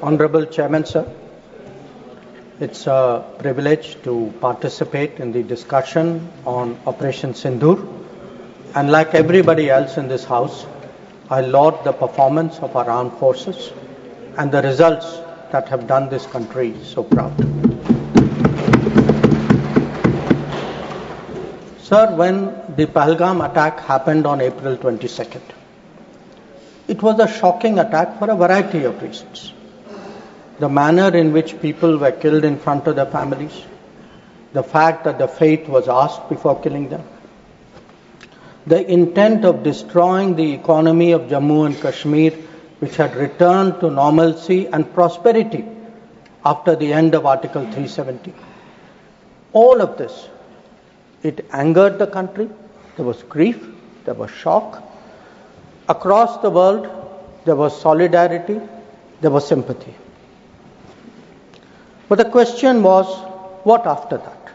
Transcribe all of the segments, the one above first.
Honorable Chairman, sir, it's a privilege to participate in the discussion on Operation Sindoor. And like everybody else in this House, I laud the performance of our armed forces and the results that have done this country so proud. Sir, when the Pahalgam attack happened on April 22nd, it was a shocking attack for a variety of reasons. The manner in which people were killed in front of their families, the fact that the fate was asked before killing them, the intent of destroying the economy of Jammu and Kashmir, which had returned to normalcy and prosperity after the end of Article 370. All of this, it angered the country. There was grief, there was shock. Across the world, there was solidarity, there was sympathy. But the question was, what after that?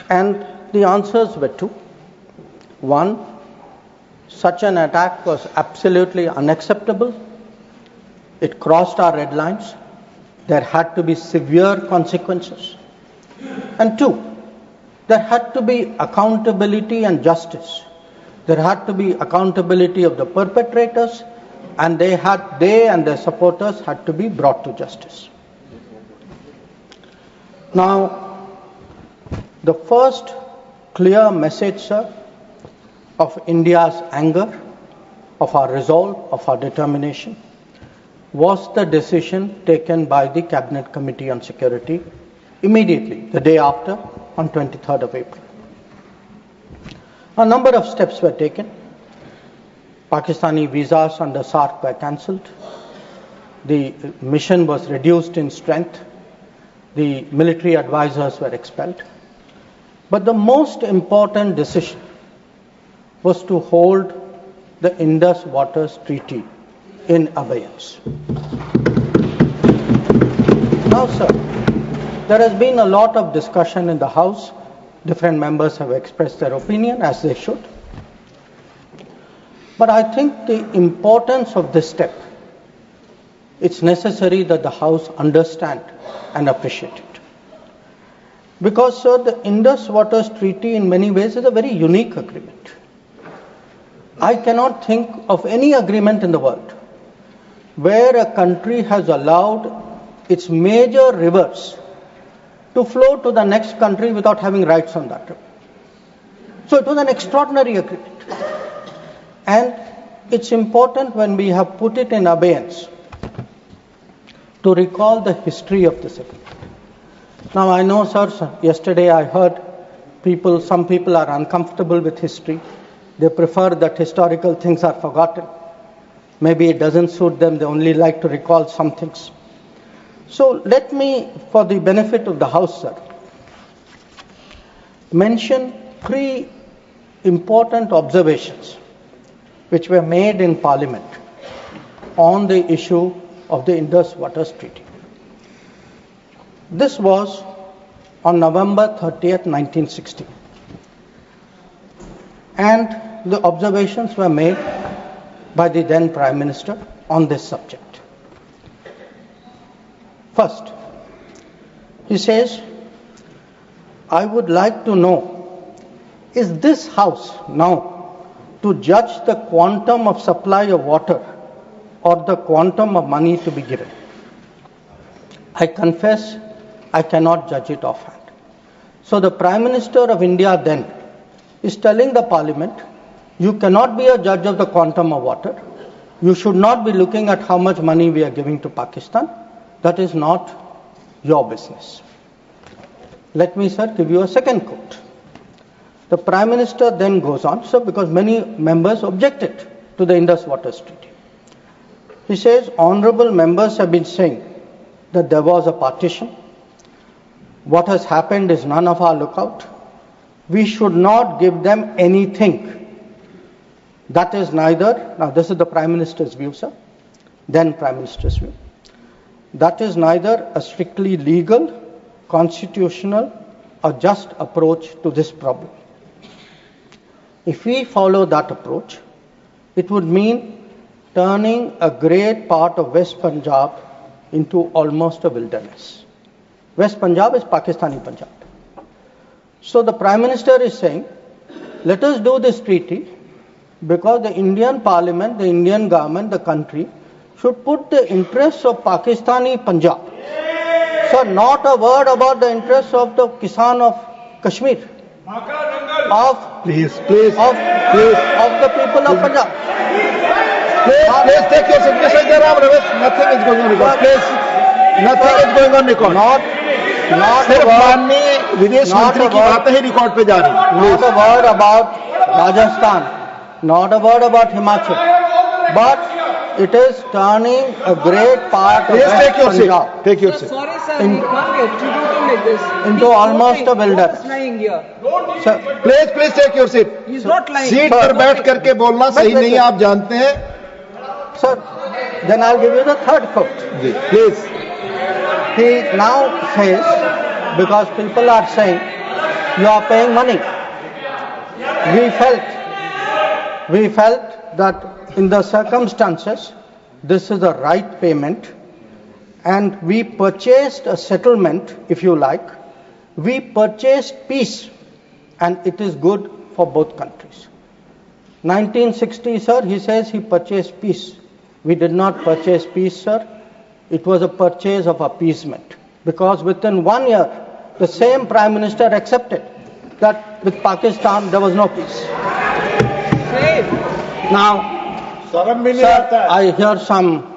And the answers were two. One, such an attack was absolutely unacceptable. It crossed our red lines. There had to be severe consequences. And two, there had to be accountability and justice. There had to be accountability of the perpetrators, and they and their supporters had to be brought to justice. Now, the first clear message, sir, of India's anger, of our resolve, of our determination, was the decision taken by the Cabinet Committee on Security immediately, the day after, on 23rd of April. A number of steps were taken. Pakistani visas under SAARC were cancelled. The mission was reduced in strength. The military advisors were expelled. But the most important decision was to hold the Indus Waters Treaty in abeyance. Now, sir, there has been a lot of discussion in the House. Different members have expressed their opinion, as they should. But I think the importance of this step, it's necessary that the House understand and appreciate it. Because, sir, the Indus Waters Treaty in many ways is a very unique agreement. I cannot think of any agreement in the world where a country has allowed its major rivers to flow to the next country without having rights on that river. So it was an extraordinary agreement. And it's important when we have put it in abeyance to recall the history of this agreement. Now I know, sir, yesterday I heard some people are uncomfortable with history. They prefer that historical things are forgotten. Maybe it doesn't suit them, they only like to recall some things. So let me, for the benefit of the House, sir, mention three important observations which were made in Parliament on the issue of the Indus Waters Treaty. This was on November 30th, 1960. And the observations were made by the then Prime Minister on this subject. First, he says, I would like to know, is this House now to judge the quantum of supply of water or the quantum of money to be given? I confess I cannot judge it offhand. So the Prime Minister of India then is telling the Parliament, you cannot be a judge of the quantum of water. You should not be looking at how much money we are giving to Pakistan. That is not your business. Let me, sir, give you a second quote. The Prime Minister then goes on, sir, because many members objected to the Indus Waters Treaty. He says, honorable members have been saying that there was a partition. What has happened is none of our lookout. We should not give them anything. That is neither, now this is the Prime Minister's view, sir, then Prime Minister's view. That is neither a strictly legal, constitutional, or just approach to this problem. If we follow that approach, it would mean turning a great part of West Punjab into almost a wilderness. West Punjab is Pakistani Punjab. So the Prime Minister is saying, let us do this treaty because the Indian Parliament, the Indian government, the country should put the interests of Pakistani Punjab. So not a word about the interests of the Kisan of Kashmir, of the people of Punjab. Please take your seat. Mr. Jairam Ramesh, nothing is going on record. Please, nothing is going on record. Not सिर्फ a word, माननीय विदेश मंत्री की बातें ही record पे जा रही हैं. not a word about Rajasthan, not a word about Himachal, but it is turning a great part of Please West take your seat. Punjab Take your seat. Sorry, sir, he can't be executing like this. into He's almost a not wilderness. lying here. Sir, Please take your seat. He's not lying. Seat पर बैठ करके बोलना सही नहीं है, आप जानते हैं. sir, then I'll give you the third quote. जी, please. He now says, because people are saying, you are paying money. We felt that in the circumstances, this is the right payment, and we purchased a settlement, if you like. We purchased peace, and it is good for both countries. 1960, sir, he says he purchased peace. We did not purchase peace, sir. It was a purchase of appeasement, because within 1 year, the same Prime Minister accepted that with Pakistan there was no peace. Now, sir, I hear some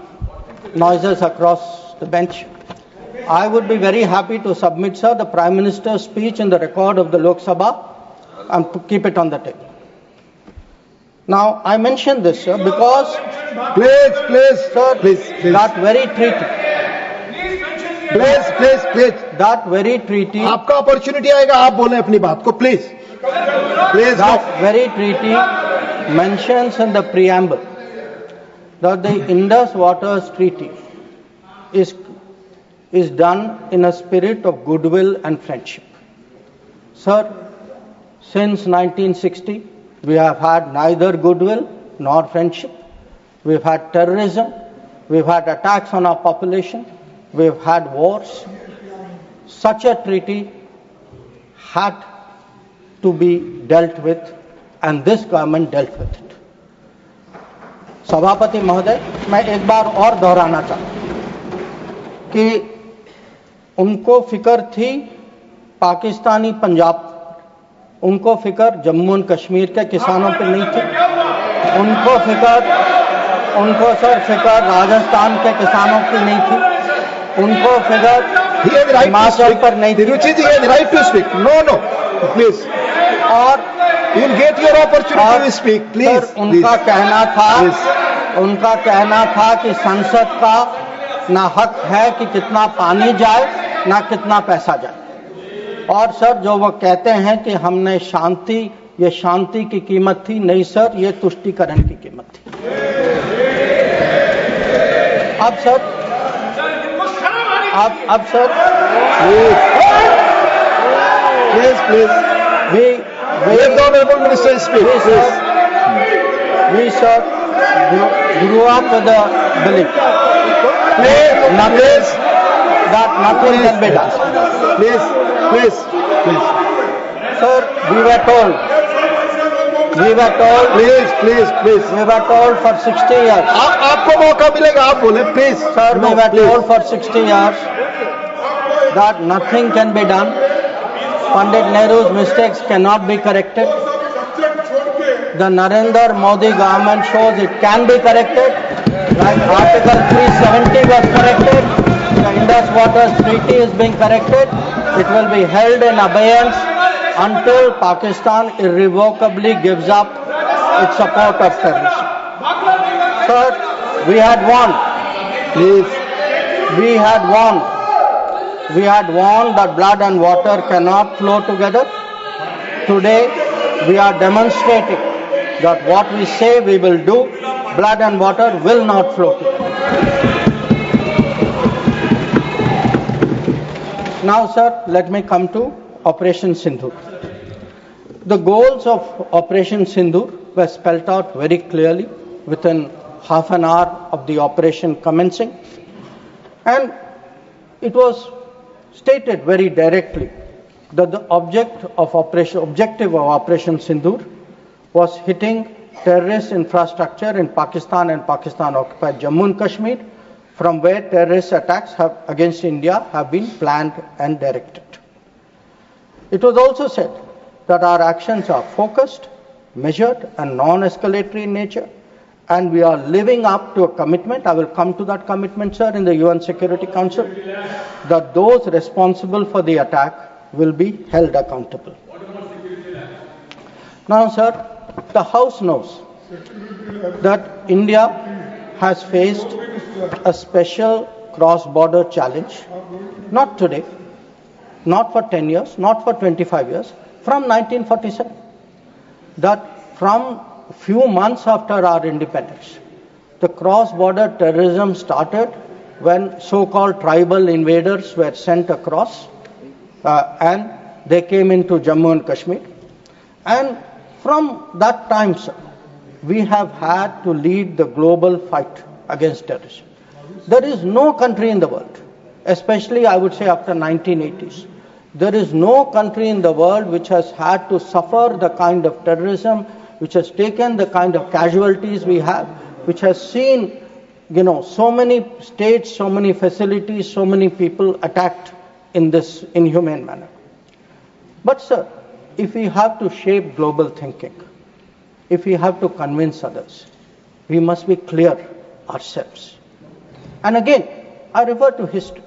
noises across the bench. I would be very happy to submit, sir, the Prime Minister's speech in the record of the Lok Sabha and keep it on the table. Now, I mention this, sir, because Please. that very treaty, Please. that very treaty, आपका opportunity आएगा, आप बोलें अपनी बात को. Please. that very treaty mentions in the preamble that the Indus Waters Treaty is done in a spirit of goodwill and friendship. Sir, since 1960, we have had neither goodwill nor friendship. We've had terrorism, we've had attacks on our population, we've had wars. Such a treaty had to be dealt with, and this government dealt with it. सभापति महोदय, मैं एक बार और दोहराना चाहता हूं कि उनको फिक्र थी पाकिस्तानी पंजाब, उनको फिक्र जम्मू एंड कश्मीर के किसानों पर नहीं थी. उनको सर फिक्र राजस्थान के किसानों की नहीं थी. उनको फिक्र हिमाचल पर नहीं थी. Ruchi ji has right to speak. No. Please. और You'll get your opportunity to speak. Please. Sir, उनका कहना था कि संसद का ना हक है कि कितना पानी जाए ना कितना पैसा जाए. और सर, जो वो कहते हैं कि हमने ये शांति की कीमत थी, नहीं सर, ये तुष्टीकरण की कीमत थी. अब sir Please. Let the honorable minister speak. We sir grew up with the belief that nothing can be done. Please. Sir, we were told. Please. We were told for 60 years. आपको मौका मिलेगा, आप बोले. Please. Sir, No, we were please. told for 60 years that nothing can be done. Pandit Nehru's mistakes cannot be corrected. The Narendra Modi government shows it can be corrected. Like Article 370 was corrected. The Indus Waters Treaty is being corrected. It will be held in abeyance until Pakistan irrevocably gives up its support of terrorism. Sir, we had warned. Please. We had warned that blood and water cannot flow together. Today, we are demonstrating that what we say we will do, blood and water will not flow together. Now, sir, let me come to Operation Sindoor. The goals of Operation Sindoor were spelt out very clearly within half an hour of the operation commencing. And it was stated very directly that the objective of Operation Sindoor was hitting terrorist infrastructure in Pakistan and Pakistan-occupied Jammu and Kashmir, from where terrorist attacks against India have been planned and directed. It was also said that our actions are focused, measured, and non-escalatory in nature, and we are living up to a commitment. I will come to that commitment, sir, in the UN Security Council, that those responsible for the attack will be held accountable. Now, sir, the House knows that India has faced a special cross-border challenge, not today, not for 10 years, not for 25 years, from 1947. That from few months after our independence, the cross-border terrorism started when so-called tribal invaders were sent across and they came into Jammu and Kashmir. And from that time, sir, we have had to lead the global fight against terrorism. There is no country in the world, especially I would say after 1980s, there is no country in the world which has had to suffer the kind of terrorism, which has taken the kind of casualties we have, which has seen, so many states, so many facilities, so many people attacked in this inhumane manner. But sir, if we have to shape global thinking, if we have to convince others, we must be clear ourselves. And again, I refer to history.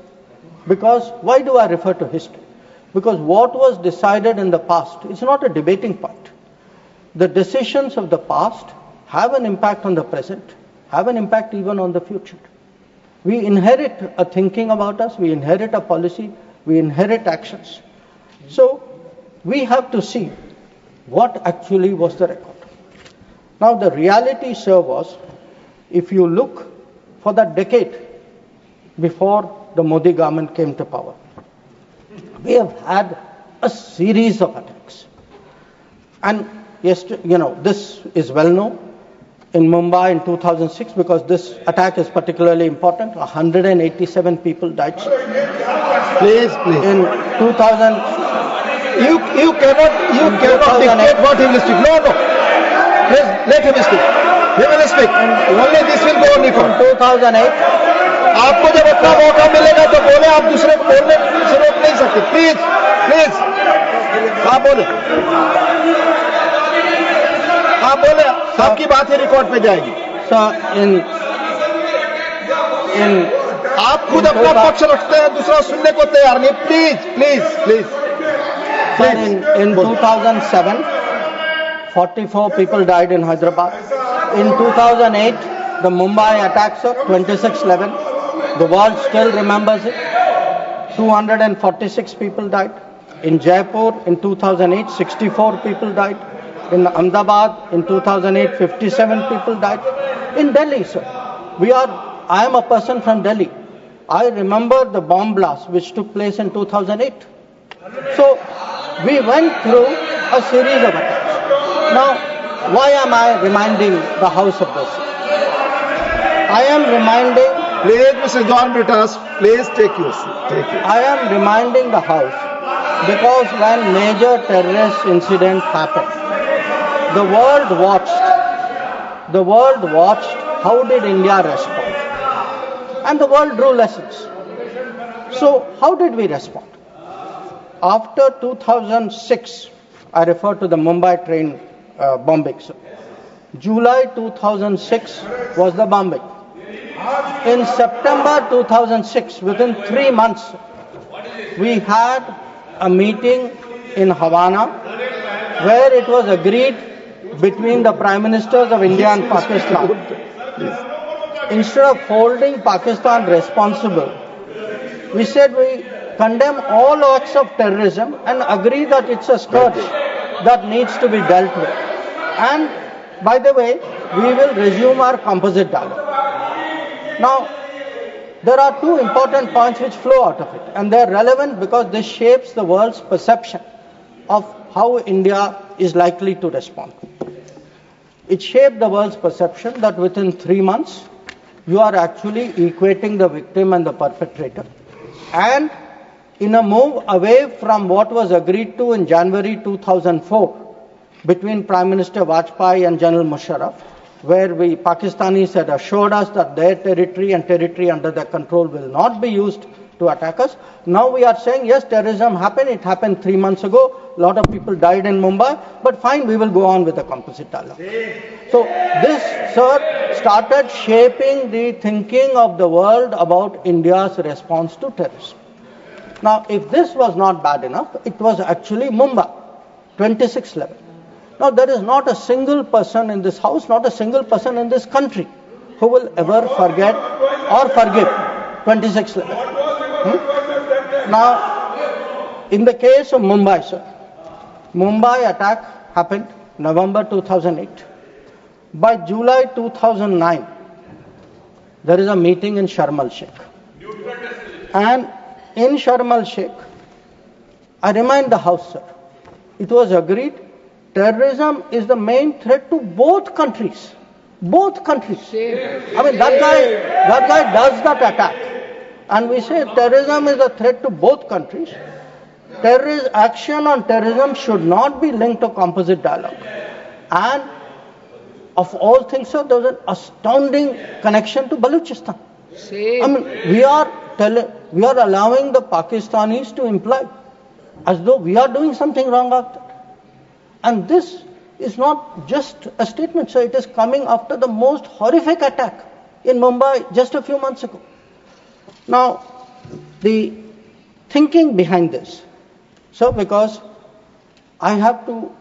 Because why do I refer to history? Because what was decided in the past is not a debating point. The decisions of the past have an impact on the present, have an impact even on the future. We inherit a thinking about us, we inherit a policy, we inherit actions. So we have to see what actually was the record. Now the reality, sir, was, if you look for that decade before the Modi government came to power, we have had a series of attacks. And this is well known. In Mumbai in 2006, because this attack is particularly important, 187 people died. Please. In 2000, You cannot dictate what he will speak. No. Please, let him speak. He will speak. Only this will go on record. 2008, आपको जब अपना मौका मिलेगा तो बोले, आप दूसरे को बोलने से रोक नहीं सकते. प्लीज. आप बोले. आपकी बात ही रिकॉर्ड पे जाएगी. so आप खुद अपना पक्ष रखते हैं, दूसरा सुनने को तैयार नहीं. Please. in 2007, 44 people died in Hyderabad. In 2008, the Mumbai attacks of 26/11, the world still remembers it. 246 people died. In Jaipur in 2008, 64 people died. In Ahmedabad in 2008, 57 people died. In Delhi, sir, I am a person from Delhi. I remember the bomb blast which took place in 2008. So we went through a series of attacks. Now, why am I reminding the House of this? I am reminding... Please, Mr. John Brittas, please take your seat. I am reminding the House because when major terrorist incident happened, the world watched how did India respond. And the world drew lessons. So how did we respond? After 2006, I refer to the Mumbai train bombing. July 2006 was the bombing. In September 2006, within 3 months, we had a meeting in Havana where it was agreed between the Prime Ministers of India and Pakistan. Instead of holding Pakistan responsible, we said we condemn all acts of terrorism and agree that it's a scourge that needs to be dealt with. And by the way, we will resume our composite dialogue. Now, there are two important points which flow out of it, and they are relevant because this shapes the world's perception of how India is likely to respond. It shaped the world's perception that within 3 months, you are actually equating the victim and the perpetrator. And in a move away from what was agreed to in January 2004 between Prime Minister Vajpayee and General Musharraf, where Pakistanis had assured us that their territory and territory under their control will not be used to attack us. Now we are saying, yes, terrorism happened. It happened 3 months ago. A lot of people died in Mumbai. But fine, we will go on with the composite dialogue. So this, sir, started shaping the thinking of the world about India's response to terrorism. Now, if this was not bad enough, it was actually Mumbai, 26th level. Now, there is not a single person in this house, not a single person in this country who will ever forget or forgive 26th level. Now, in the case of Mumbai, sir, Mumbai attack happened November 2008. By July 2009, there is a meeting in Sharm el-Sheikh. And in Sharm el-Sheikh, I remind the House, sir, it was agreed terrorism is the main threat to both countries. Both countries. I mean, that guy does that attack. And we say terrorism is a threat to both countries. Terrorist action on terrorism should not be linked to composite dialogue. And of all things, sir, there was an astounding connection to Balochistan. I mean, we are allowing the Pakistanis to imply as though we are doing something wrong after. And this is not just a statement, sir. It is coming after the most horrific attack in Mumbai just a few months ago. Now, the thinking behind this, sir, because I have to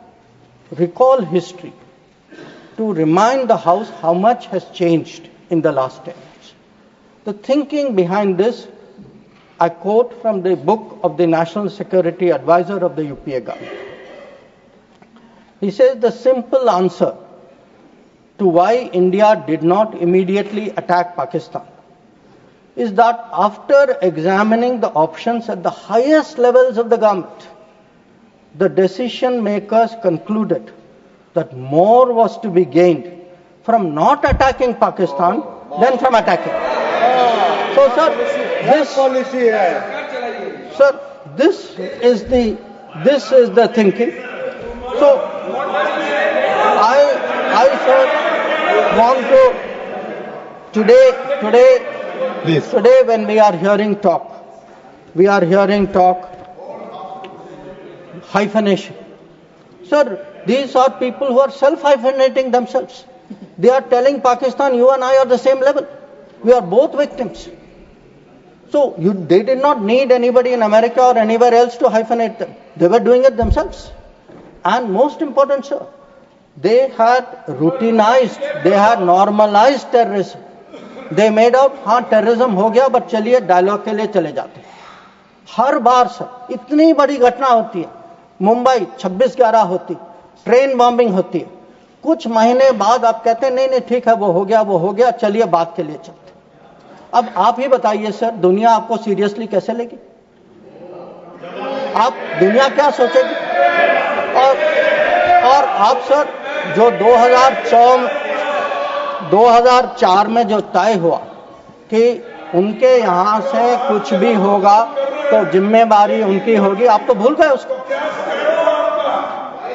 recall history to remind the House how much has changed in the last 10 years. The thinking behind this, I quote from the book of the National Security Advisor of the UPA government. He says the simple answer to why India did not immediately attack Pakistan is that after examining the options at the highest levels of the government, the decision makers concluded that more was to be gained from not attacking Pakistan than from attacking. So, sir, this is the thinking. So, I sir, want to today when we are hearing talk hyphenation. Sir, these are people who are self-hyphenating themselves. They are telling Pakistan, you and I are the same level. We are both victims. So they did not need anybody in America or anywhere else to hyphenate them. They were doing it themselves. And most important, sir, they had routinized, they had normalized terrorism. They made out, हाँ terrorism हो गया, but चलिए dialogue के लिए चले जाते हैं. हर बार sir इतनी बड़ी घटना होती है, मुंबई 26/11 होती, ट्रेन बॉम्बिंग होती है, कुछ महीने बाद आप कहते हैं नहीं ठीक है वो हो गया, चलिए बात के लिए चलते. अब आप ही बताइए सर, दुनिया आपको सीरियसली कैसे लेगी? आप दुनिया क्या सोचेगी? और आप सर जो 2004 में जो तय हुआ कि उनके यहाँ से कुछ भी होगा तो जिम्मेदारी उनकी होगी, आप तो भूल गए उसको.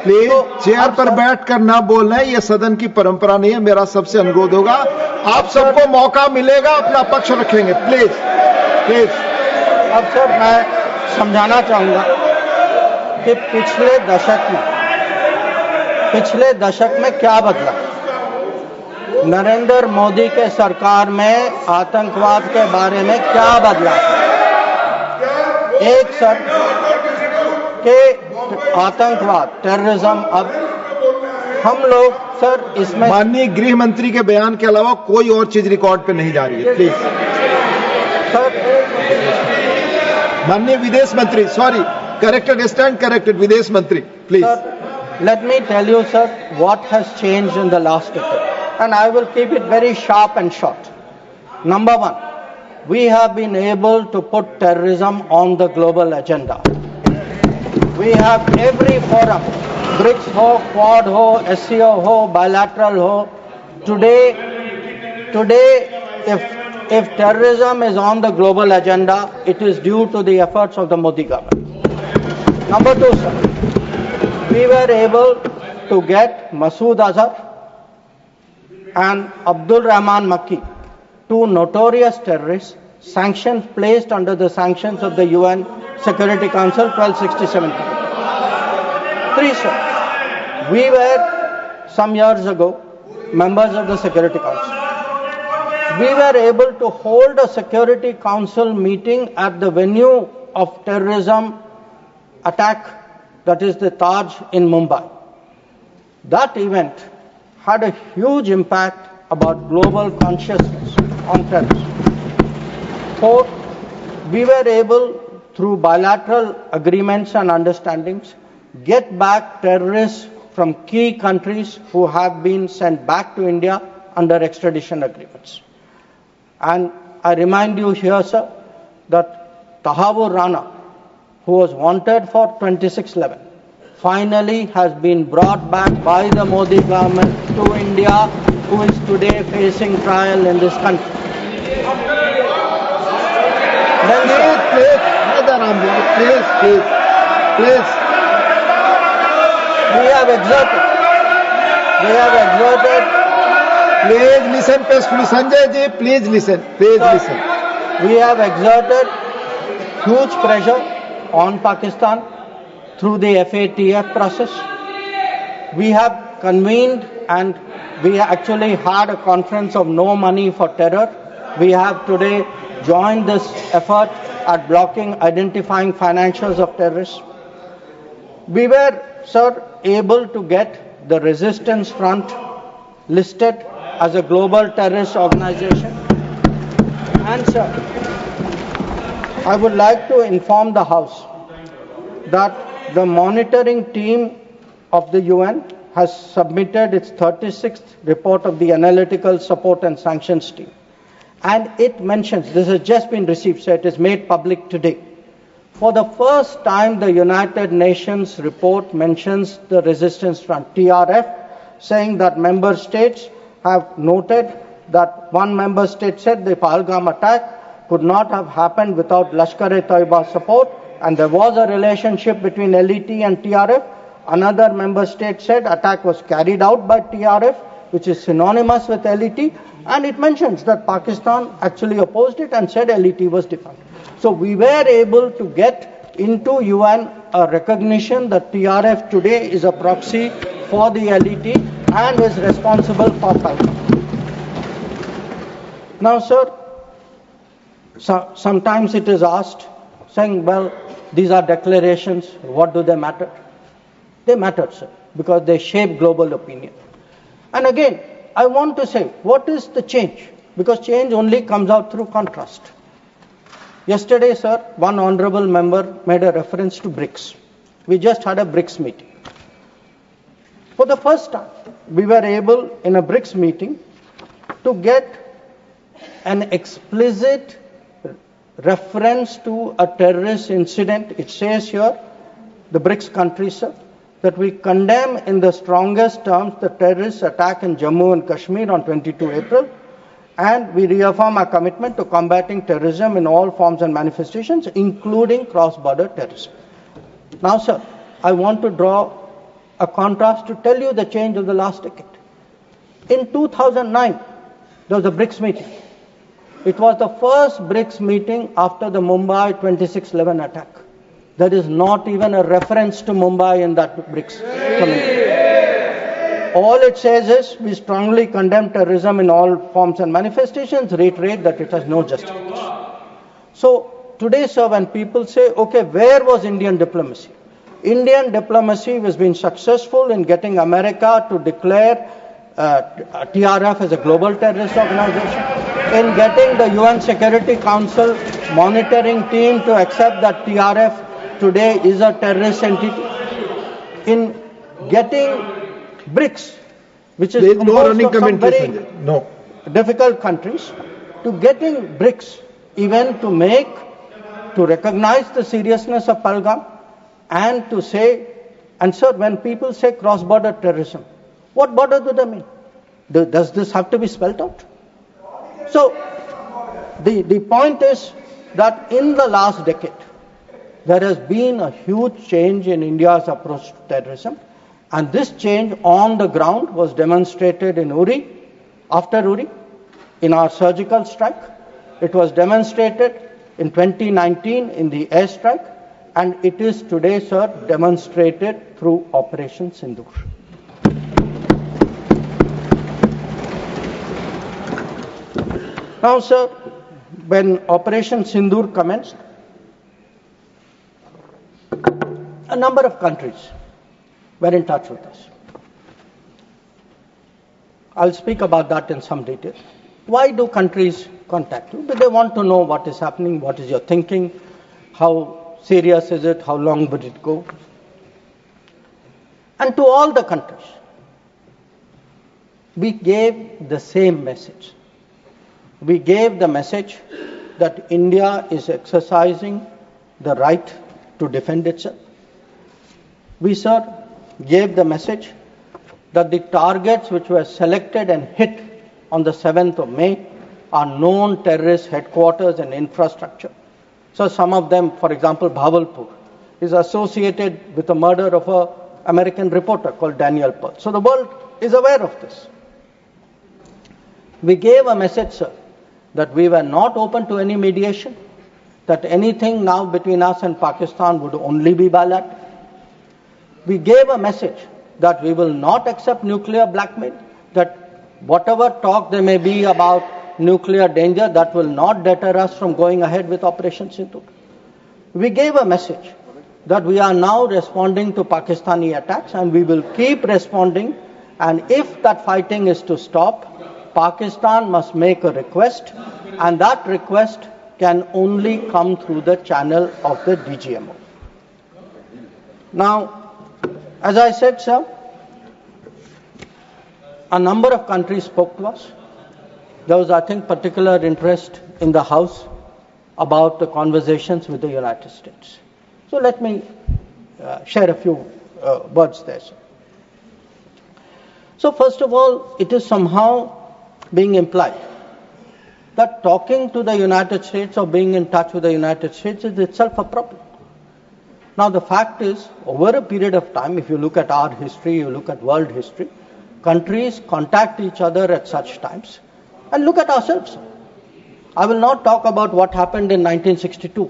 प्लीज चेयर पर बैठकर ना बोलना, ये सदन की परंपरा नहीं है. मेरा सबसे अनुरोध होगा, आप सबको मौका मिलेगा, अपना पक्ष रखेंगे. प्लीज. अब सर मैं समझाना चाहूंगा कि पिछले दशक में क्या बदला. नरेंद्र मोदी के सरकार में आतंकवाद के बारे में क्या बदला? एक सर के आतंकवाद, टेररिज्म, अब हम लोग सर इसमें माननीय गृह मंत्री के बयान के अलावा कोई और चीज रिकॉर्ड पे नहीं जा रही है. Please sir. माननीय विदेश मंत्री, सॉरी, करेक्टेड, स्टैंड करेक्टेड, विदेश मंत्री, please. Let me tell you, sir, what has changed in the last decade. And I will keep it very sharp and short. Number one, we have been able to put terrorism on the global agenda. We have every forum BRICS ho, Quad ho, SCO ho, bilateral ho. Today, if terrorism is on the global agenda, it is due to the efforts of the Modi government. Number two, sir, we were able to get Masood Azhar and Abdul Rahman Makki, two notorious terrorists, placed under the sanctions of the UN Security Council 1267. Three, sir, we were some years ago members of the Security Council. We were able to hold a Security Council meeting at the venue of terrorism attack, that is the Taj in Mumbai. That event had a huge impact about global consciousness on terrorism. Fourth, we were able, through bilateral agreements and understandings, get back terrorists from key countries who have been sent back to India under extradition agreements. And I remind you here, sir, that Tahabur Rana, who was wanted for 2611, finally has been brought back by the Modi government to India, who is today facing trial in this country. Then, Please. we have exerted. Please listen, Sanjay ji. Please listen. We have exerted huge pressure on Pakistan through the FATF process. We have convened and we actually had a conference of no money for terror. We have today joined this effort at identifying financials of terrorists. We were, sir, able to get the Resistance Front listed as a global terrorist organization. And, sir, I would like to inform the House that the monitoring team of the UN has submitted its 36th report of the Analytical Support and Sanctions Team. And it mentions, this has just been received, so it is made public today. For the first time, the United Nations report mentions the Resistance Front, TRF, saying that member states have noted that one member state said the Pahalgam attack could not have happened without Lashkar-e-Taiba support, and there was a relationship between LET and TRF. Another member state said attack was carried out by TRF, which is synonymous with LET, and it mentions that Pakistan actually opposed it and said LET was defunct. So we were able to get into UN a recognition that TRF today is a proxy for the LET and is responsible for Pahalgam. Now, sir, sometimes it is asked, saying, well, these are declarations, what do they matter? They matter, sir, because they shape global opinion. And again, I want to say, what is the change? Because change only comes out through contrast. Yesterday, sir, one honorable member made a reference to BRICS. We just had a BRICS meeting. For the first time, we were able, in a BRICS meeting, to get an explicit reference to a terrorist incident. It says here, the BRICS countries, sir, that we condemn in the strongest terms the terrorist attack in Jammu and Kashmir on 22 April, and we reaffirm our commitment to combating terrorism in all forms and manifestations, including cross-border terrorism. Now, sir, I want to draw a contrast to tell you the change of the last decade. In 2009, there was a BRICS meeting. It was the first BRICS meeting after the Mumbai 2611 attack. There is not even a reference to Mumbai in that BRICS committee. All it says is, we strongly condemn terrorism in all forms and manifestations, reiterate that it has no justification. So today, sir, when people say, okay, where was Indian diplomacy? Indian diplomacy has been successful in getting America to declare TRF as a global terrorist organization, in getting the UN Security Council monitoring team to accept that TRF today is a terrorist entity, in getting BRICS, which is composed of some very difficult countries, to getting BRICS even to recognize the seriousness of Pahalgam and to say And sir, when people say cross-border terrorism, what border do they mean? Does this have to be spelled out? So, the point is that in the last decade, there has been a huge change in India's approach to terrorism, and this change on the ground was demonstrated in Uri, after Uri, in our surgical strike. It was demonstrated in 2019 in the airstrike, and it is today, sir, demonstrated through Operation Sindoor. Now, sir, when Operation Sindoor commenced, a number of countries were in touch with us. I'll speak about that in some detail. Why do countries contact you? They want to know what is happening, what is your thinking, how serious is it, how long would it go? And to all the countries, we gave the same message. We gave the message that India is exercising the right to defend itself. We, sir, gave the message that the targets which were selected and hit on the 7th of May are known terrorist headquarters and infrastructure. So some of them, for example, Bhavalpur, is associated with the murder of an American reporter called Daniel Pearl. So the world is aware of this. We gave a message, sir, that we were not open to any mediation, that anything now between us and Pakistan would only be bilateral. We gave a message that we will not accept nuclear blackmail, that whatever talk there may be about nuclear danger, that will not deter us from going ahead with Operation Sindoor. We gave a message that we are now responding to Pakistani attacks and we will keep responding, and if that fighting is to stop, Pakistan must make a request, and that request can only come through the channel of the DGMO. Now, as I said, sir, a number of countries spoke to us. There was, I think, particular interest in the House about the conversations with the United States. So let me share a few words there, sir. So first of all, it is somehow being implied that talking to the United States or being in touch with the United States is itself a problem. Now the fact is, over a period of time, if you look at our history, you look at world history, countries contact each other at such times. And look at ourselves. I will not talk about what happened in 1962.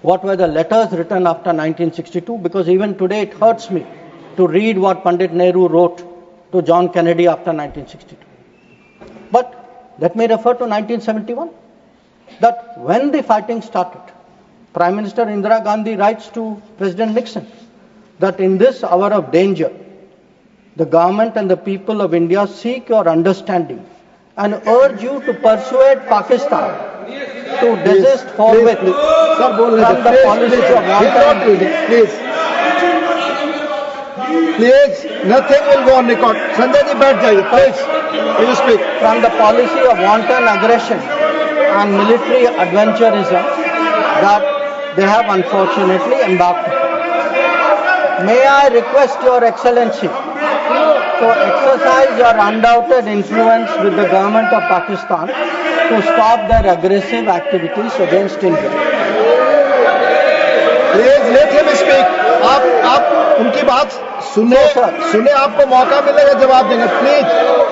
What were the letters written after 1962? Because even today it hurts me to read what Pandit Nehru wrote to John Kennedy after 1962. But let me refer to 1971. That when the fighting started, Prime Minister Indira Gandhi writes to President Nixon that in this hour of danger, the government and the people of India seek your understanding and urge you to persuade Pakistan to desist forthwith from the policy of wanton. Please, nothing will go on record. Sanjay ji, baith jaiye, please. Will you speak? From the policy of wanton aggression and military adventurism that they have unfortunately embarked upon. May I request Your Excellency to exercise your undoubted influence with the government of Pakistan to stop their aggressive activities against India. Please let him speak. आप उनकी बात सुने आपको मौका मिलेगा जवाब देंगे. Please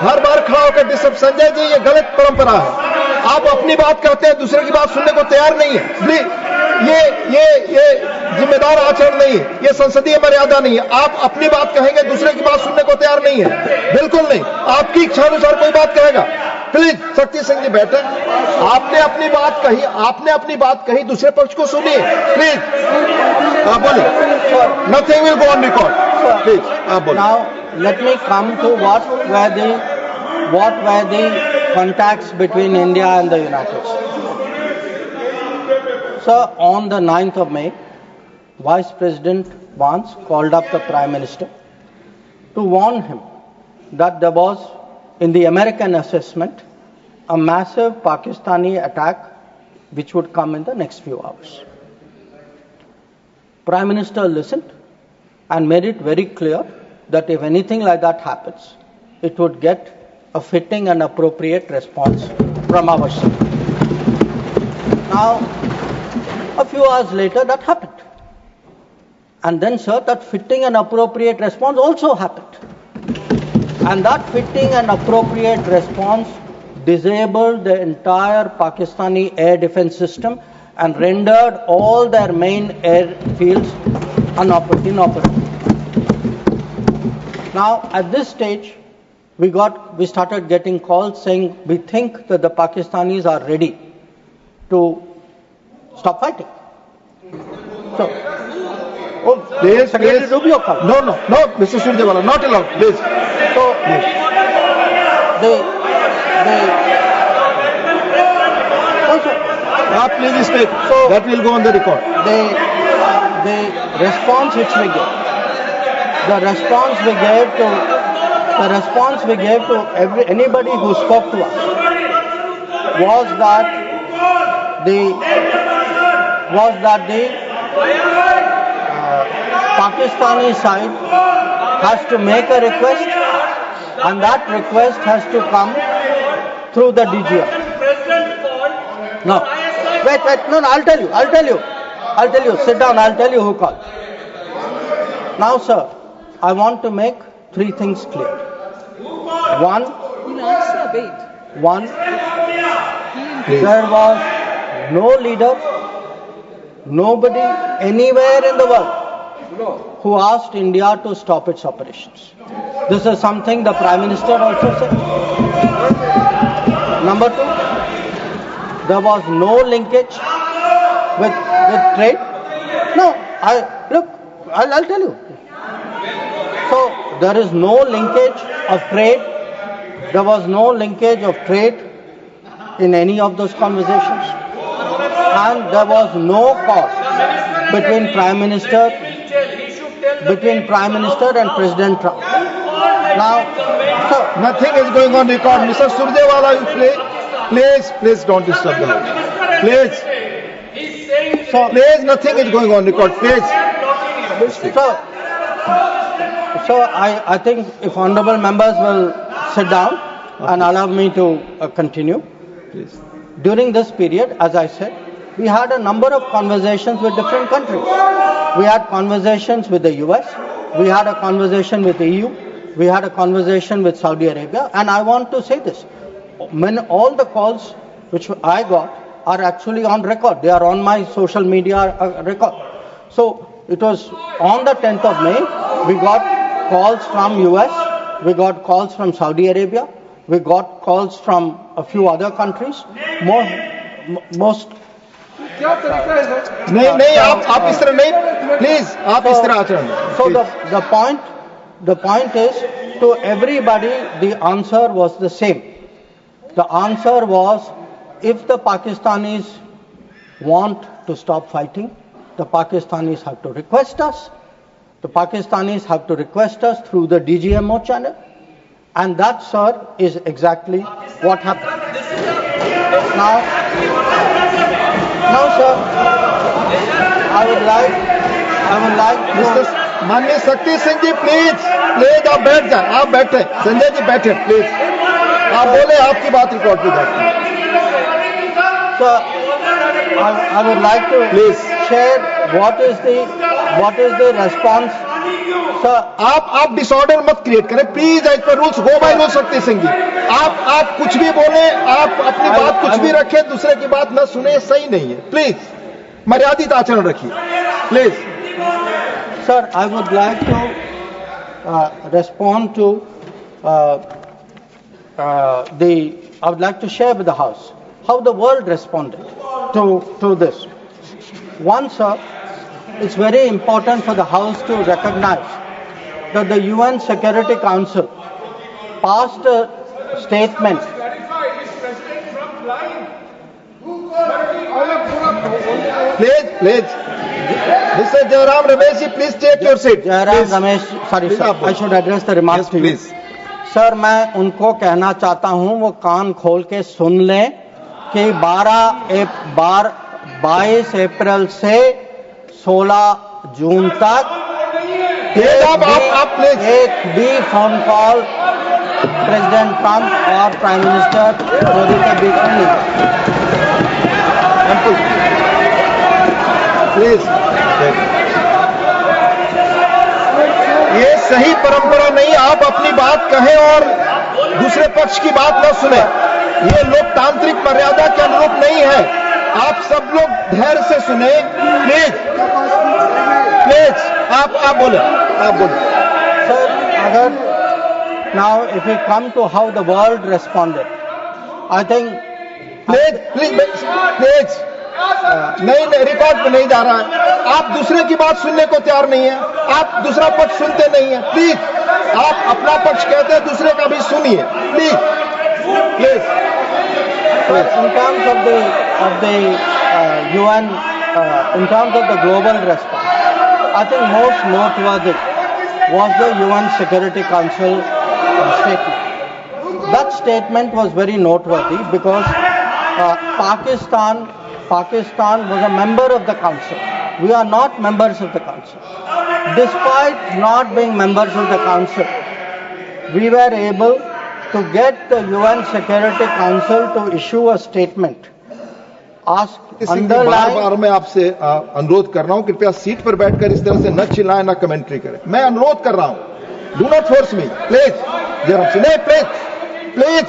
हर बार खड़ा होकर डिस्टर्ब. संजय जी, ये गलत परंपरा है. आप अपनी बात करते हैं, दूसरे की बात सुनने को तैयार नहीं है. प्लीज ये जिम्मेदार आचरण नहीं है. ये संसदीय मर्यादा नहीं है. आप अपनी बात कहेंगे, दूसरे की बात सुनने को तैयार नहीं है. बिल्कुल नहीं. आपकी इच्छा अनुसार कोई बात कहेगा. प्लीज शक्ति सिंह जी बैठे. आपने अपनी बात कही, दूसरे पक्ष को सुनिए. प्लीज आप बोलिए. Nothing will go on record. Please आप बोलिए. Now let me come to what were the contacts between India and the United States. So on the 9th of May, Vice President Vance called up the Prime Minister to warn him that there was, in the American assessment, a massive Pakistani attack which would come in the next few hours. Prime Minister listened and made it very clear that if anything like that happens, it would get a fitting and appropriate response from our side. Now, a few hours later, that happened. And then, sir, that fitting and appropriate response also happened. And that fitting and appropriate response disabled the entire Pakistani air defense system and rendered all their main airfields inoperable. Now, at this stage, we started getting calls saying we think that the Pakistanis are ready to stop fighting. So, Please, Secretary please. Rubio called. No, Mr. Surjewala, not allowed, please. So, Please speak. So- That will go on the record. the response which we gave, the response we gave to anybody who spoke to us was that the Pakistani side has to make a request, and that request has to come through the DGM. No, wait, no, I'll tell you, sit down, I'll tell you who called. Now, sir, I want to make three things clear. One, He'll answer, wait. there was no leader, nobody anywhere in the world who asked India to stop its operations. This is something the Prime Minister also said. Number two, there was no linkage with trade. No, I'll tell you. So there is no linkage of trade. There was no linkage of trade in any of those conversations, and there was no cause between Prime Minister and President Trump. Now, so Nothing is going on record. Mr. Surjewala, please don't disturb the house. Please. Please, nothing is going on record. Please. So I think if honorable members will sit down and allow me to continue. Please. During this period, as I said, we had a number of conversations with different countries. We had conversations with the US, we had a conversation with the EU, we had a conversation with Saudi Arabia, and I want to say this. When all the calls which I got are actually on record, they are on my social media record. So it was on the 10th of May, we got calls from US, we got calls from Saudi Arabia, we got calls from a few other countries. Most नहीं आप इस तरह नहीं please आप इस तरह आचरण So the point is, to everybody the answer was the same. The answer was, if the Pakistanis want to stop fighting, the Pakistanis have to request us. The Pakistanis have to request us through the DGMO channel, and that, sir, is exactly what happened. Now, sir, I would like mister to. माननीय शक्ति सिंह जी please आप बैठ जाए आप बैठे संजय जी बैठे please आप बोले आपकी बात रिकॉर्ड की जाती है Sir, I would like to Please. share what is the response. Sir, आप डिसऑर्डर मत क्रिएट करें please as per rules go by rule Shakti Singh जी आप कुछ भी बोले आप अपनी बात कुछ भी रखें दूसरे की बात न सुने सही नहीं है प्लीज मर्यादित आचरण रखिए please sir, I would like to respond to I would like to share with the House how the world responded to this. One, sir, it's very important for the House to recognize that the UN Security Council passed a statement. Please. Mr. Jairam Ramesh ji, please take your seat. Jairam Please. Ramesh, sorry Please, sir, आप I बोलो. should address the remarks Yes, to you. please. Sir, मैं उनको कहना चाहता हूं, वो कान खोल के सुन लें कि 22 अप्रैल से 16 जून तक प्लीज आप प्लीज एक भी फोन कॉल प्रेसिडेंट ट्रंप और प्राइम मिनिस्टर मोदी के बीच में नहीं। प्लीज, ये सही परंपरा नहीं। आप अपनी बात कहें और दूसरे पक्ष की बात न सुने। ये लोकतांत्रिक मर्यादा के अनुरूप नहीं है। आप सब लोग धैर्य से सुने। प्लीज प्लीज आप बोले। Sir, अगर now if we come to how the world responded, I think please नहीं रिकॉर्ड पे नहीं जा रहा है। आप दूसरे की बात सुनने को तैयार नहीं है। आप दूसरा पक्ष सुनते नहीं है। प्लीज, आप अपना पक्ष कहते हैं, दूसरे का भी सुनिए। Please please. in terms of the UN, in terms of the global response, I think most noteworthy was the UN Security Council statement. That statement was very noteworthy because Pakistan was a member of the council. We are not members of the council. Despite not being members of the council, we were able to get the UN Security Council to issue a statement. बार मैं आपसे अनुरोध कर रहा हूं, कृपया seat पर बैठकर इस तरह से न चिल्लाएं, न कमेंट्री करें। मैं अनुरोध कर रहा हूं, do not force me please. जरा सुने प्लीज,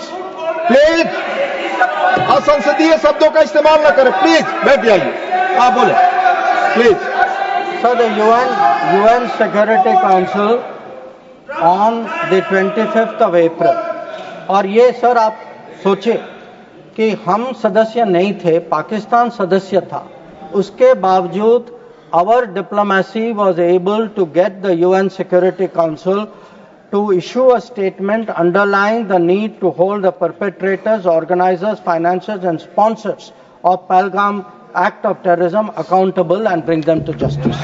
असंसदीय शब्दों का इस्तेमाल न करें। प्लीज बैठ जाइए, आप बोले please. So the UN Security Council on the 25th of April, और ये सर आप सोचिए कि हम सदस्य नहीं थे, पाकिस्तान सदस्य था, उसके बावजूद our diplomacy was able to get the UN Security Council to issue a statement underlying the need to hold the perpetrators, organizers, financiers and sponsors of Pahalgam act of terrorism accountable and bring them to justice.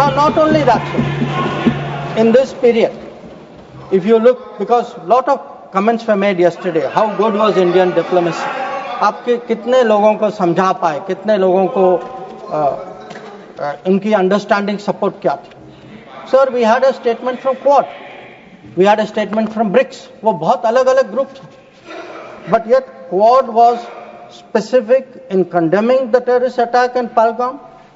Now not only that, sir, in this period, if you look, because lot of comments were made yesterday, how good was Indian diplomacy? आपके कितने लोगों को समझा पाए, कितने लोगों को इनकी अंडरस्टैंडिंग सपोर्ट क्या थी? Sir, we had a statement from Quad, we had a statement from BRICS, वो बहुत अलग अलग ग्रुप थे, but yet Quad was specific in condemning the terrorist attack in Pahalgam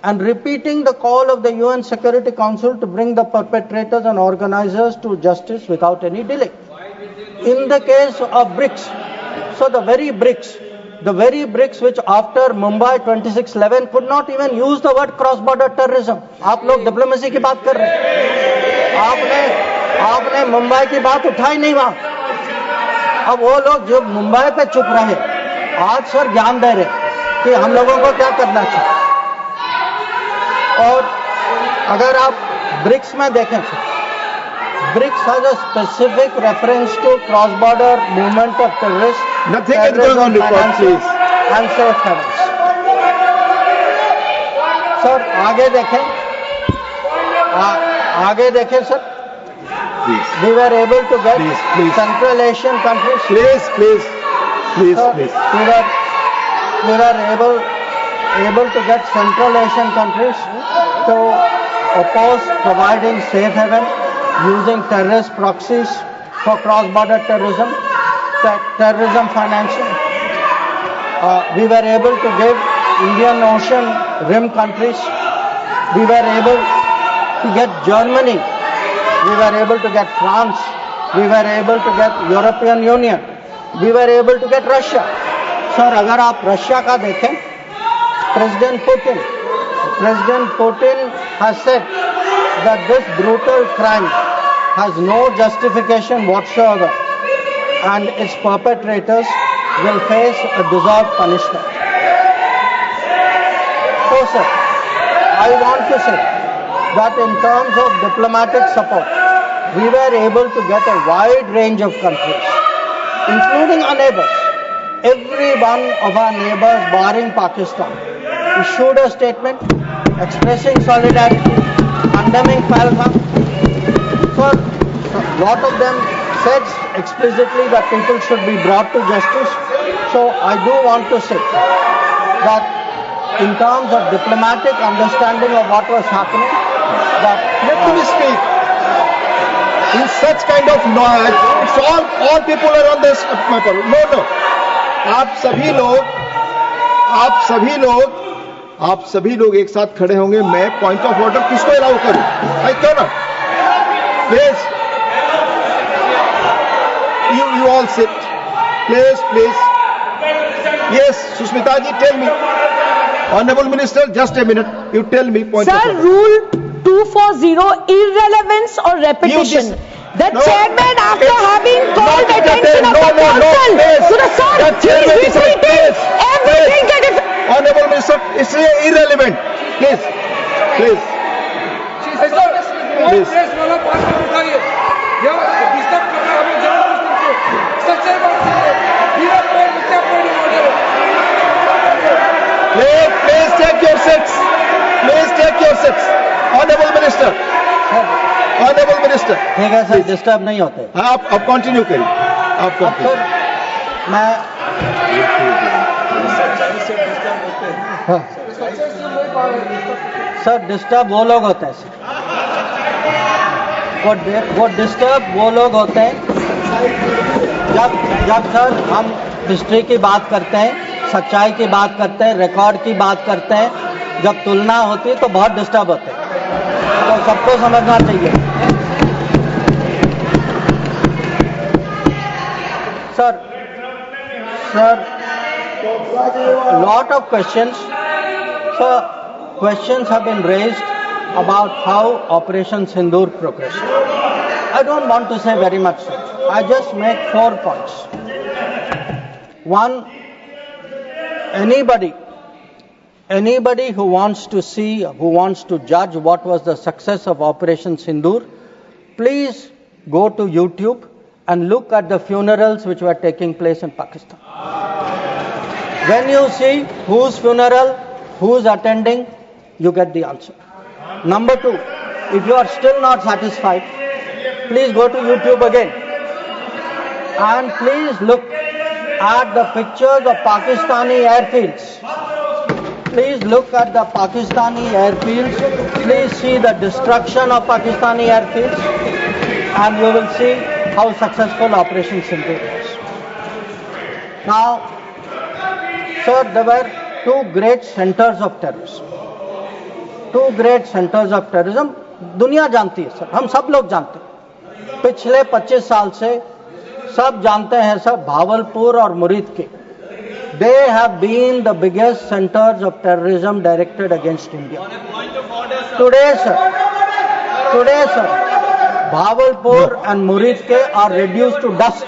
and repeating the call of the UN Security Council to bring the perpetrators and organizers to justice without any delay. In the case of BRICS, so the very BRICS which after Mumbai 26/11 could not even use the word cross-border terrorism. आप लोग diplomacy की बात कर रहे हैं, आपने मुंबई की बात उठाई नहीं वहां। अब वो लोग जो मुंबई पे चुप रहे, आज सर ज्ञान दे रहे कि हम लोगों को क्या करना चाहिए। और अगर आप ब्रिक्स में देखें, BRICS has a specific reference to cross-border movement of terrorists, Nothing is going on record, please. And safe havens. Sir आगे देखें sir, Please. we were able to get Please. Central Asian countries. Please. Sir, we were able to get Central Asian countries to oppose providing safe haven using terrorist proxies for cross-border terrorism, terrorism financing. We were able to give Indian Ocean rim countries. We were able to get Germany. We were able to get France. We were able to get European Union. We were able to get Russia. Sir, अगर आप Russia का देखें, President Putin has said that this brutal crime has no justification whatsoever and its perpetrators will face a deserved punishment. So, sir, I want to say that in terms of diplomatic support, we were able to get a wide range of countries, including our neighbors. Every one of our neighbors, barring Pakistan, issued a statement expressing solidarity, condemning Pahalgam. So, a lot of them said explicitly that people should be brought to justice. So, I do want to say that in terms of diplomatic understanding of what was happening, Let me speak. In such kind of noise, it's all people are on this paper. No. आप सभी लोग एक साथ खड़े होंगे. मैं point of order किसको allow करूं? I can not. Please, you all sit. Please. Yes, Sushmita ji, tell me. Honorable Minister, just a minute. You tell me point of Sir, order. Rule 240, irrelevance or repetition. The chairman, after having called attention of the council to the sir, he is repeating everything that is... Honorable Minister, it's irrelevant. Please. Press Please. वाला बात मत उठाइए. ये disturb कर रहा है हमें जबरदस्ती से. सबसे बात है बिना पॉइंट क्या point order. Please take your seats. Honorable Minister. ठीक है सर, डिस्टर्ब नहीं होते. हाँ, आप कंटिन्यू करिए. आप अब कंटिन्यू. सर मैं हाँ. सर डिस्टर्ब वो लोग होते हैं सर. वो डिस्टर्ब वो लोग होते हैं जब सर हम हिस्ट्री की बात करते हैं, सच्चाई की बात करते हैं, रिकॉर्ड की बात करते हैं, जब तुलना होती है तो बहुत डिस्टर्ब होते हैं. तो सबको समझना चाहिए. Sir, lot of questions. Sir, questions have been raised about how Operation Sindoor progressed. I don't want to say very much, sir. I just make 4 points. One, anybody who wants to see, who wants to judge what was the success of Operation Sindoor, please go to YouTube and look at the funerals which were taking place in Pakistan. When you see whose funeral, who's attending, you get the answer. Number 2, if you are still not satisfied, please go to YouTube again and please look at the pictures of Pakistani airfields. Please look at the Pakistani airfields. Please see the destruction of Pakistani airfields and you will see how successful Operation Sindoor was. Now, sir, there were 2 great centers of terrorism. 2 great centers of terrorism. दुनिया जानती है sir, हम सब लोग जानते हैं. पिछले 25 साल से सब जानते हैं सर, भावलपुर और मुरीद के. They have been the biggest centers of terrorism directed against India. Today, sir, Bhavalpur and Murid are reduced to dust.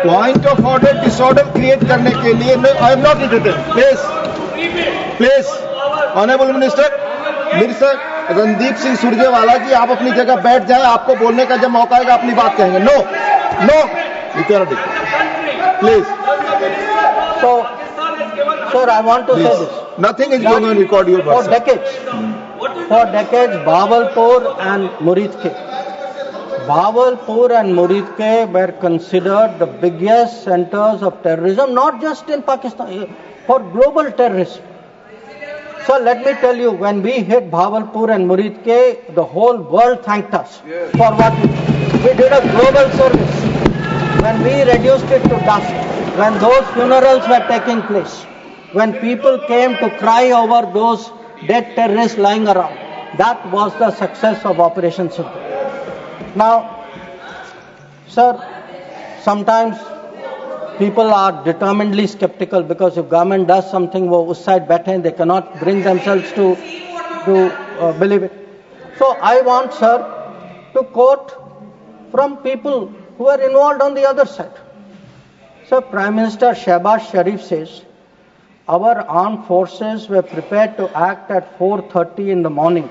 Point of order, disorder create करने के लिए I am not interested. Please, Honorable Minister, minister Randeep Singh Surjewala ji, आप अपनी जगह बैठ जाएं. आपको बोलने का जब मौका आएगा अपनी बात कहेंगे. No, you cannot do it. Please. So, sir, I want to say this. Nothing is going on record your For person. decades, Bhavalpur and Muridke were considered the biggest centers of terrorism, not just in Pakistan, for global terrorism. So let me tell you, when we hit Bhavalpur and Muridke, the whole world thanked us for what we did. We did a global service. When we reduced it to dust, when those funerals were taking place, when people came to cry over those dead terrorists lying around, that was the success of Operation Sindoor. Now, sir, sometimes people are determinedly skeptical because if government does something, wo us side baithe, they cannot bring themselves to believe it. So I want, sir, to quote from people who are involved on the other side. So Prime Minister Shehbaz Sharif says, our armed forces were prepared to act at 4:30 in the morning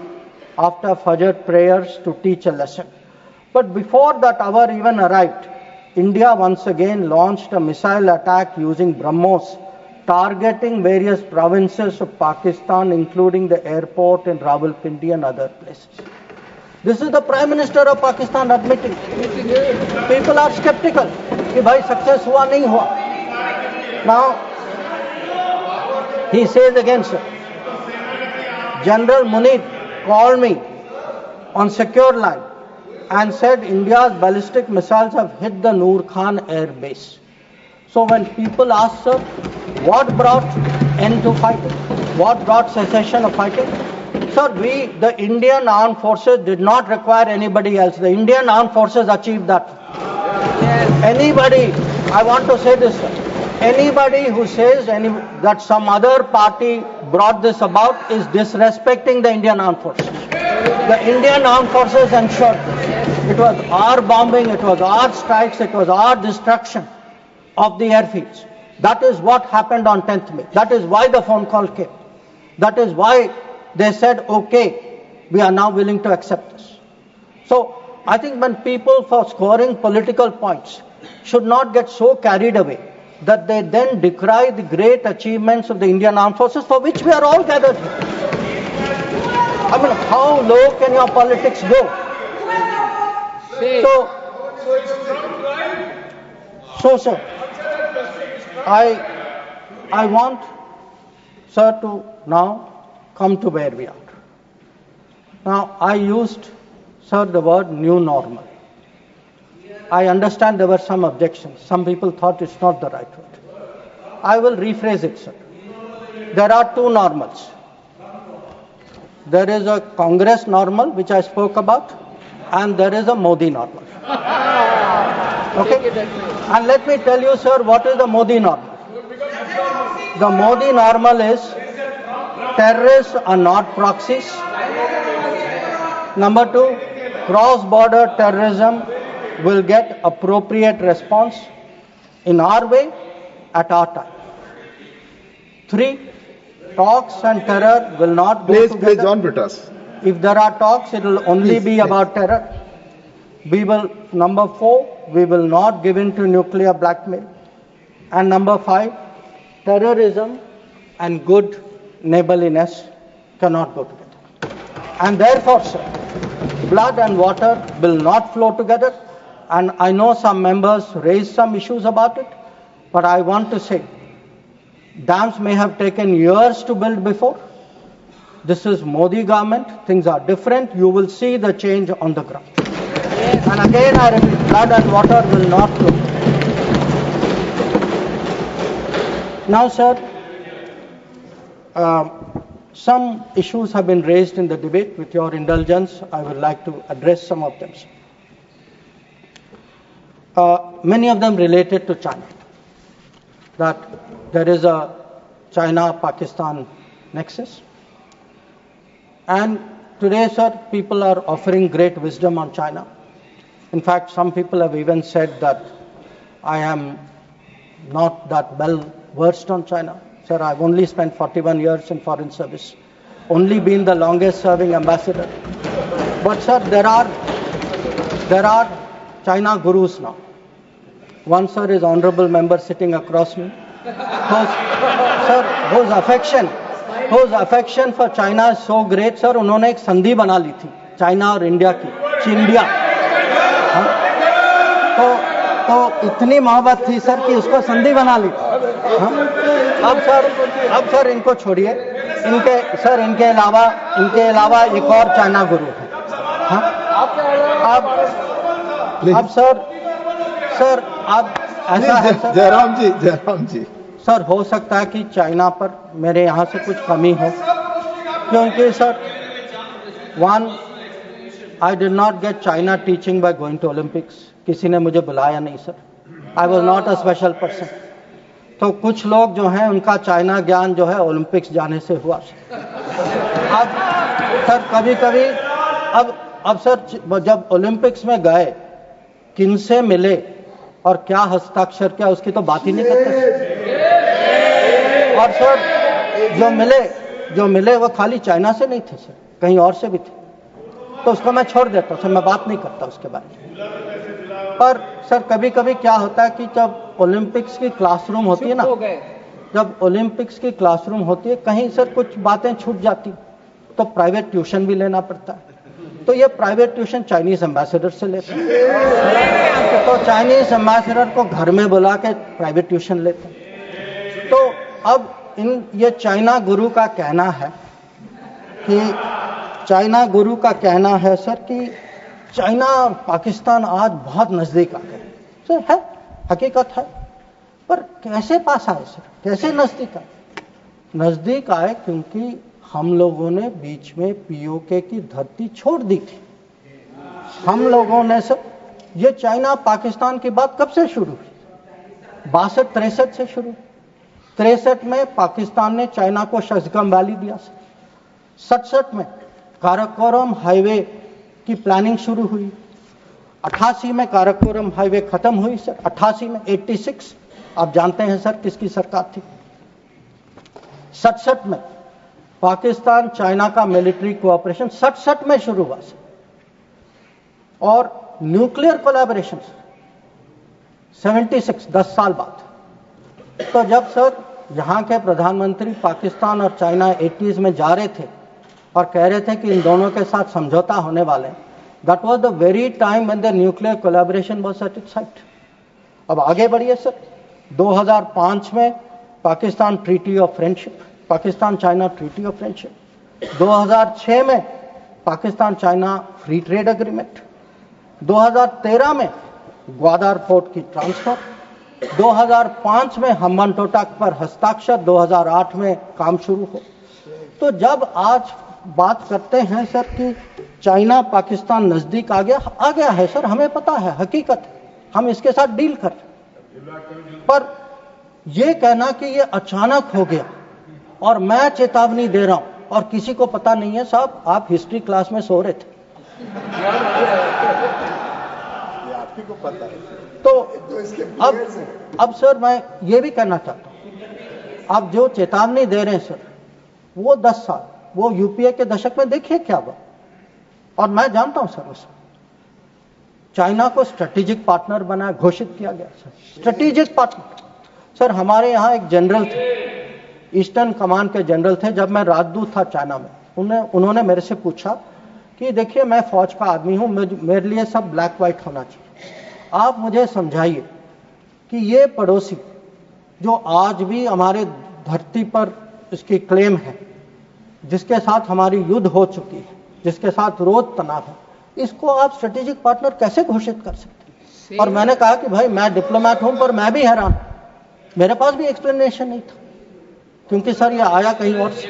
after Fajr prayers to teach a lesson. But before that hour even arrived, India once again launched a missile attack using BrahMos, targeting various provinces of Pakistan, including the airport in Rawalpindi and other places. This is the Prime Minister of Pakistan admitting. People are skeptical कि भाई success हुआ नहीं हुआ. Now, he says again, sir, General Munir called me on secure line and said India's ballistic missiles have hit the Noor Khan air base. So when people ask, sir, what brought end to fighting? What brought cessation of fighting? Sir, the Indian armed forces did not require anybody else. The Indian armed forces achieved that. Anybody, I want to say this, sir. Anybody who says that some other party brought this about is disrespecting the Indian armed forces. The Indian armed forces ensured this. It was our bombing, it was our strikes, it was our destruction of the airfields. That is what happened on 10th May. That is why the phone call came. That is why they said, okay, we are now willing to accept this. So I think when people, for scoring political points, should not get so carried away that they then decry the great achievements of the Indian Armed Forces for which we are all gathered here. I mean, how low can your politics go? So, sir, I want, sir, to now come to where we are. Now, I used, sir, the word new normal. I understand there were some objections. Some people thought it's not the right word. I will rephrase it, sir. There are two normals. There is a Congress normal, which I spoke about, and there is a Modi normal. Okay? And let me tell you, sir, what is the Modi normal? The Modi normal is terrorists are not proxies. Number two, cross-border terrorism will get appropriate response in our way at our time. 3, talks and terror will not go together. Please, John Britas. If there are talks, it will only be about terror. Number 4, we will not give in to nuclear blackmail. And number 5, terrorism and good neighborliness cannot go together. And therefore, sir, blood and water will not flow together. And I know some members raised some issues about it, but I want to say, dams may have taken years to build before. This is Modi government, things are different, you will see the change on the ground. And again I repeat, blood and water will not flow. Now, sir, some issues have been raised in the debate. With your indulgence, I would like to address some of them. Many of them related to China. That there is a China-Pakistan nexus. And today, sir, people are offering great wisdom on China. In fact, some people have even said that I am not that well versed on China. Sir, I've only spent 41 years in foreign service, only been the longest serving ambassador. But sir, there are China gurus now. One, sir, is honorable member sitting across me. Whose affection for China is so great, sir, उन्होंने एक संधि बना ली थी China और India की, चिंडिया. तो इतनी मोहब्बत थी सर कि उसको संधि बना ली थी. अब सर इनको छोड़िए. इनके अलावा एक और चाइना गुरु है. अब सर अब ऐसा है सर, जयराम जी सर, हो सकता है कि चाइना पर मेरे यहाँ से कुछ कमी हो, क्योंकि sir, one, I did not get China teaching by going to Olympics. किसी ने मुझे बुलाया नहीं sir. I was not a special person. तो कुछ लोग जो हैं उनका चाइना ज्ञान जो है ओलंपिक्स जाने से हुआ. अब सर कभी अब सर जब ओलंपिक्स में गए, किनसे मिले और क्या हस्ताक्षर किया, उसकी तो बात ही नहीं करते. और सर जो मिले वो खाली चाइना से नहीं थे सर, कहीं और से भी थे. तो उसको मैं छोड़ देता हूं सर, मैं बात नहीं करता उसके बारे में. पर सर कभी क्या होता है कि जब ओलंपिक्स की क्लासरूम होती है ना, कहीं सर कुछ बातें छूट जाती तो प्राइवेट ट्यूशन भी लेना पड़ता है. तो ये प्राइवेट ट्यूशन चाइनीज एम्बेसडर से लेते हैं. तो चाइनीज एम्बेसडर को घर में बुला के प्राइवेट ट्यूशन लेते हैं. तो अब ये चाइना गुरु का कहना है कि चाइना गुरु का कहना है सर कि चाइना पाकिस्तान आज बहुत नजदीक आ गए। सर है, हकीकत है, पर कैसे पास आए सर, कैसे नजदीक आए? नजदीक आए क्योंकि हम लोगों ने बीच में पीओके की धरती छोड़ दी थी। हम लोगों ने सर, ये चाइना पाकिस्तान की बात कब से शुरू हुई? 62-63 से शुरू। 63 में पाकिस्तान ने चाइना को शशगम वैली दिया सर। 67 में काराकोरम हाईवे की प्लानिंग शुरू हुई। 88 में काराकोरम हाईवे खत्म हुई सर। 88 में 86 आप जानते हैं सर किसकी सरकार थी। 67 में पाकिस्तान चाइना का मिलिट्री कोऑपरेशन 67 में शुरू हुआ सर। और न्यूक्लियर कोलैबोरेशन 76, 10 साल बाद। तो जब सर यहाँ के प्रधानमंत्री पाकिस्तान और चाइना 80s में जा रहे थे और कह रहे थे कि इन दोनों के साथ समझौता होने वाले, that was the very time when the nuclear collaboration was at its height. अब आगे बढ़िए सर, 2005 में Pakistan treaty of friendship, Pakistan China treaty of friendship. 2006 में Pakistan China free trade agreement. 2013 में ग्वादर पोर्ट की ट्रांसफर। 2005 में हम्बनटोटा पर हस्ताक्षर। 2008 में काम शुरू हो। तो जब आज बात करते हैं सर कि चाइना पाकिस्तान नजदीक आ गया है सर, हमें पता है, हकीकत है, हम इसके साथ डील कर रहे हैं। पर यह कहना कि ये अचानक हो गया और मैं चेतावनी दे रहा हूं और किसी को पता नहीं है, साहब आप हिस्ट्री क्लास में सो रहे थे, को पता है। तो अब सर मैं ये भी कहना चाहता हूं, आप जो चेतावनी दे रहे हैं सर, वो 10 साल, वो यूपीए के दशक में देखिए क्या हुआ। और मैं जानता हूं सर, उस चाइना को स्ट्रेटेजिक पार्टनर बना घोषित किया गया सर, स्ट्रेटेजिक पार्टनर। सर हमारे यहां एक जनरल थे, ईस्टर्न कमांड के जनरल थे, जब मैं राजदूत था चाइना में, उन्होंने मेरे से पूछा कि देखिए मैं फौज का आदमी हूं, मेरे लिए सब ब्लैक व्हाइट होना चाहिए, आप मुझे समझाइए कि ये पड़ोसी जो आज भी हमारे धरती पर इसकी क्लेम है, जिसके साथ हमारी युद्ध हो चुकी है, जिसके साथ रोज तनाव है, इसको आप स्ट्रेटेजिक पार्टनर कैसे घोषित कर सकते हैं? और मैंने कहा कि भाई मैं डिप्लोमैट हूं, पर मैं भी हैरान, मेरे पास भी एक्सप्लेनेशन नहीं था, क्योंकि सर ये आया कहीं और से।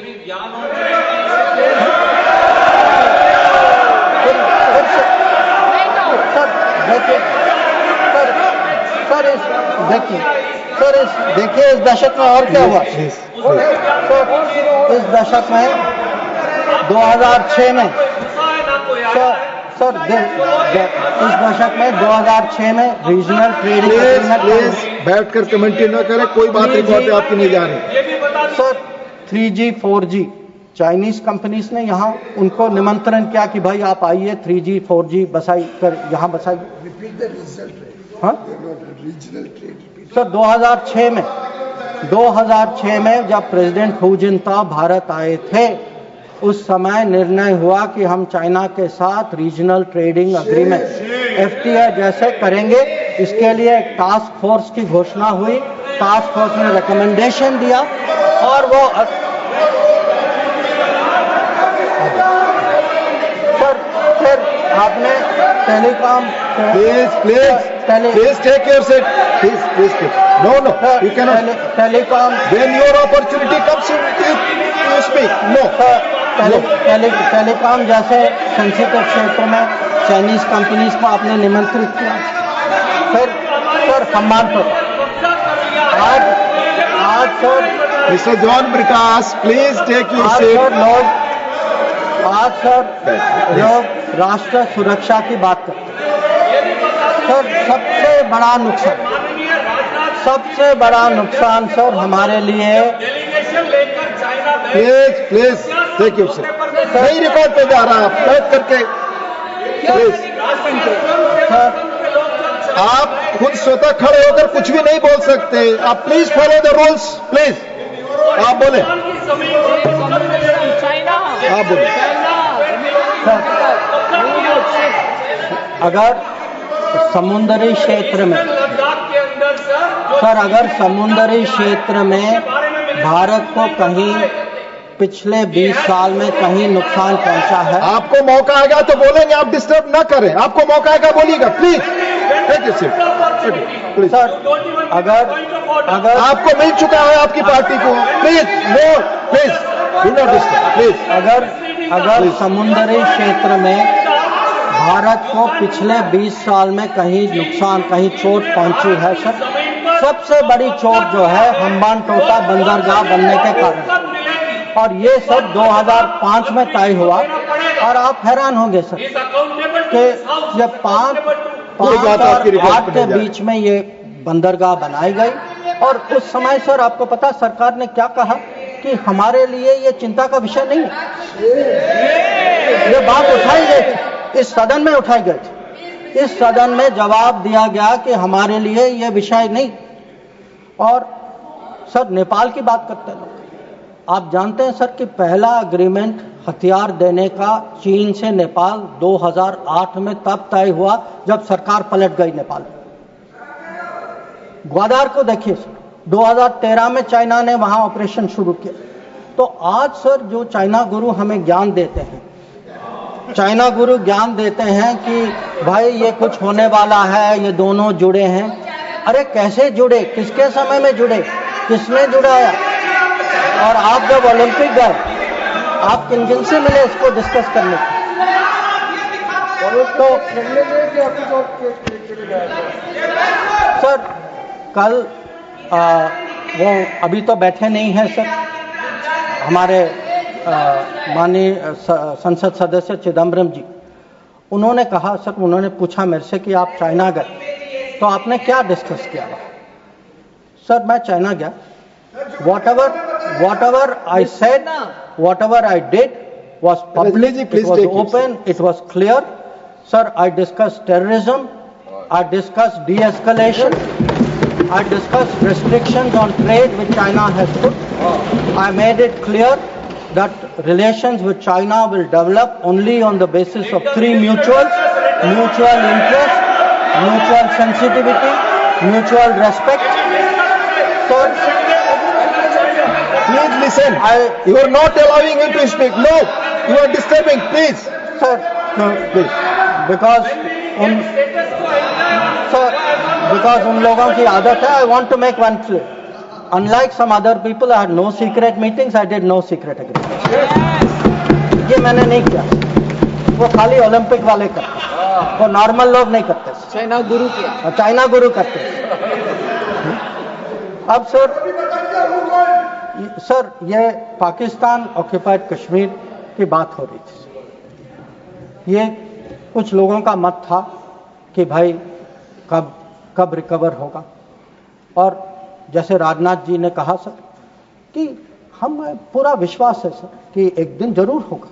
देखिए इस दशक में और क्या हुआ। इस दशक में 2006 में सर इस दशक में 2006 में रीजनल ट्रेडिंग एग्रीमेंट। बैठकर कमेंट्री न करें, कोई बात नहीं, बातें आपकी नहीं जा रही sir. 3G 4G Chinese companies ने यहाँ उनको निमंत्रण किया कि भाई आप आइए, 3G 4G बसाई कर यहाँ बसाइए। हाँ सर 2006 में जब प्रेसिडेंट हू जिनताओ भारत आए थे, उस समय निर्णय हुआ कि हम चाइना के साथ रीजनल ट्रेडिंग एग्रीमेंट FTA जैसे करेंगे। इसके लिए एक टास्क फोर्स की घोषणा हुई, टास्क फोर्स ने रिकमेंडेशन दिया और वो सर आपने telecom please take your seat, please no you can telecom when your opportunity comes you speak. No telecom जैसे सेंसिटिव क्षेत्र में चाइनीज कंपनीज को आपने निमंत्रित किया। फिर सर हम्बनटोटा आज sir mister John Brittas please take your seat. आज सर लोग राष्ट्र सुरक्षा की बात करते हैं सर। सबसे बड़ा नुकसान सर हमारे लिए। Please take your seat. नहीं रिकॉर्ड पे जा रहा, आप टाइप करके प्लीज। आप खुद स्वतः खड़े होकर कुछ भी नहीं बोल सकते, आप please follow the rules please. आप बोले, आप बोले। अगर समुद्री क्षेत्र में सर, अगर समुद्री क्षेत्र में भारत को कहीं पिछले 20 साल में कहीं नुकसान पहुंचा है? आपको मौका आएगा तो बोलेंगे, आप डिस्टर्ब ना करें। आपको मौका आएगा बोलिएगा, please take it please. Sir, अगर आपको मिल चुका है आपकी पार्टी को, please no, please do not disturb, please. अगर समुद्री क्षेत्र में भारत को पिछले 20 साल में कहीं नुकसान, कहीं चोट पहुंची है सर, सबसे बड़ी चोट जो है हम्बानटोटा बंदरगाह बनने के कारण, और ये सब 2005 में तय हुआ। और आप हैरान होंगे सर कि जब 5 और 8 के बीच में ये बंदरगाह बनाई गई, और उस समय सर आपको पता सरकार ने क्या कहा कि हमारे लिए ये चिंता का विषय नहीं है। ये बात उठाई गई थी, इस सदन में उठाई गई थी। इस सदन में जवाब दिया गया कि हमारे लिए ये विषय नहीं। और सर नेपाल की बात करते हैं लोग, आप जानते हैं सर कि पहला एग्रीमेंट हथियार देने का चीन से नेपाल 2008 में तब तय हुआ जब सरकार पलट गई नेपाल। ग्वादर को देखिए सर, 2013 में चाइना ने वहां ऑपरेशन शुरू किया। तो आज सर जो चाइना गुरु हमें ज्ञान देते हैं, चाइना गुरु ज्ञान देते हैं कि भाई ये कुछ होने वाला है, ये दोनों जुड़े हैं। अरे कैसे जुड़े, किसके समय में जुड़े, किसने जुड़ाया? और आप जब ओलंपिक गए, आप किन किन से मिले इसको डिस्कस करने? तो सर कल वो अभी तो बैठे नहीं हैं सर, हमारे माननीय संसद सदस्य चिदम्बरम जी, उन्होंने कहा सर, उन्होंने पूछा मेरे से कि आप चाइना गए तो आपने क्या डिस्कस किया? सर मैं चाइना गया, whatever I said, whatever I did was public, it was open, it was clear. Sir, I discussed terrorism, I discussed de-escalation, I discussed restrictions on trade which China has put. I made it clear that relations with China will develop only on the basis of 3 mutuals: mutual interest, mutual sensitivity, mutual respect. Sir, please listen. You are not allowing him to speak. No, you are disturbing. Please, sir, please. Because उन लोगों की आदत है. I want to make one clear. Unlike some other people, I had no secret meetings. I did no secret agreements. ये मैंने नहीं किया. वो खाली ओलंपिक वाले करते, वो नॉर्मल लोग नहीं करते. चाइना गुरु किया, चाइना गुरु करते. अब सर ये पाकिस्तान ऑक्यूपाइड कश्मीर की बात हो रही थी. ये कुछ लोगों का मत था कि भाई कब रिकवर होगा, और जैसे राजनाथ जी ने कहा सर कि हम पूरा विश्वास है सर कि एक दिन जरूर होगा.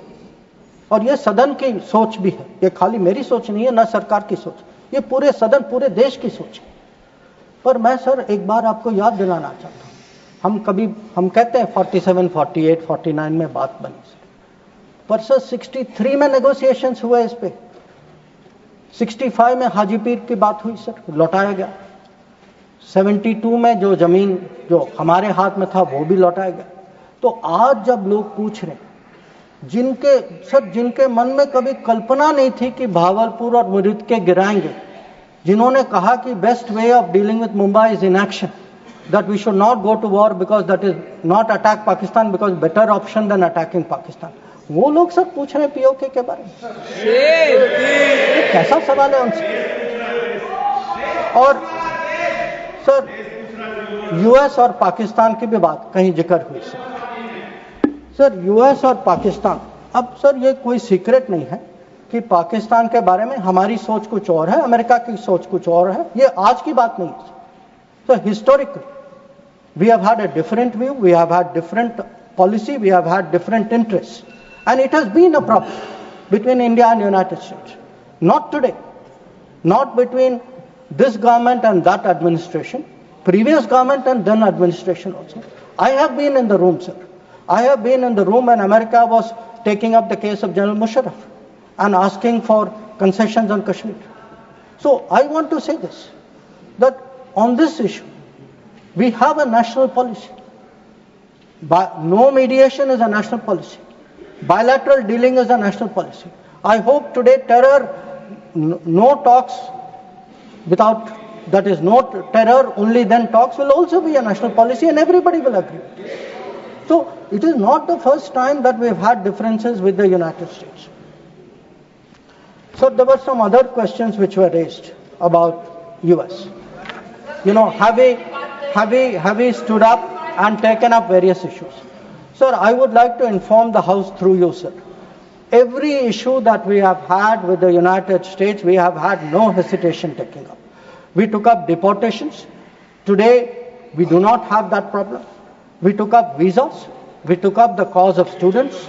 और ये सदन की सोच भी है, ये खाली मेरी सोच नहीं है, ना सरकार की सोच, ये पूरे सदन, पूरे देश की सोच है. पर मैं सर एक बार आपको याद दिलाना चाहता हूं, हम कहते हैं 47, 48, 49 में बात बनी सर, पर सर 63 में नेगोशिएशंस हुए इस पे. 65 में हाजीपीर की बात हुई सर, लौटाया गया. 72 में जो जमीन जो हमारे हाथ में था वो भी लौटाया गया. तो आज जब लोग पूछ रहे, जिनके मन में कभी कल्पना नहीं थी कि भागलपुर और मुरीद के गिराएंगे, जिन्होंने कहा कि best way of dealing with Mumbai is inaction, that we should not go to war because that is not attack Pakistan because better option than attacking Pakistan. वो लोग सब पूछ रहे हैं पीओके के बारे में. कैसा सवाल है उनसे? और सर यूएस और पाकिस्तान की भी बात कहीं जिक्र हुई सर. यूएस और पाकिस्तान, अब सर ये कोई सीक्रेट नहीं है कि पाकिस्तान के बारे में हमारी सोच कुछ और है, अमेरिका की सोच कुछ और है. ये आज की बात नहीं है. So historically, we have had a different view, we have had different policy, we have had different interests. And it has been a problem between India and United States. Not today. Not between this government and that administration, previous government and then administration also. I have been in the room, sir. I have been in the room when America was taking up the case of General Musharraf and asking for concessions on Kashmir. So I want to say this, that on this issue, we have a national policy. No mediation is a national policy. Bilateral dealing is a national policy. I hope today no talks without, that is no terror, only then talks will also be a national policy and everybody will agree. So it is not the first time that we have had differences with the United States. So there were some other questions which were raised about US. You know, have we stood up and taken up various issues? Sir, I would like to inform the House through you, sir. Every issue that we have had with the United States, we have had no hesitation taking up. We took up deportations. Today, we do not have that problem. We took up visas. We took up the cause of students.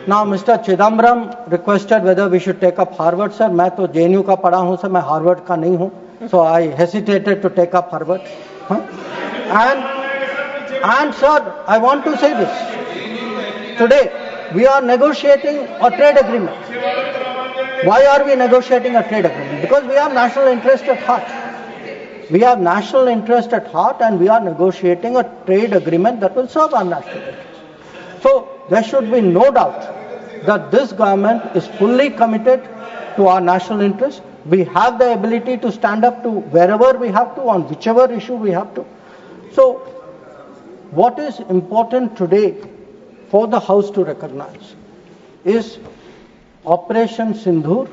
Now, Mr. Chidambaram requested whether we should take up Harvard, sir. मैं तो JNU का पढ़ा हूँ, sir. मैं Harvard का नहीं हूँ. So I hesitated to take up Harvard. And sir, I want to say this. Today, we are negotiating a trade agreement. Why are we negotiating a trade agreement? Because we have national interest at heart. We have national interest at heart and we are negotiating a trade agreement that will serve our national interest. So there should be no doubt that this government is fully committed to our national interest. We have the ability to stand up to wherever we have to, on whichever issue we have to. So what is important today for the House to recognize is Operation Sindhur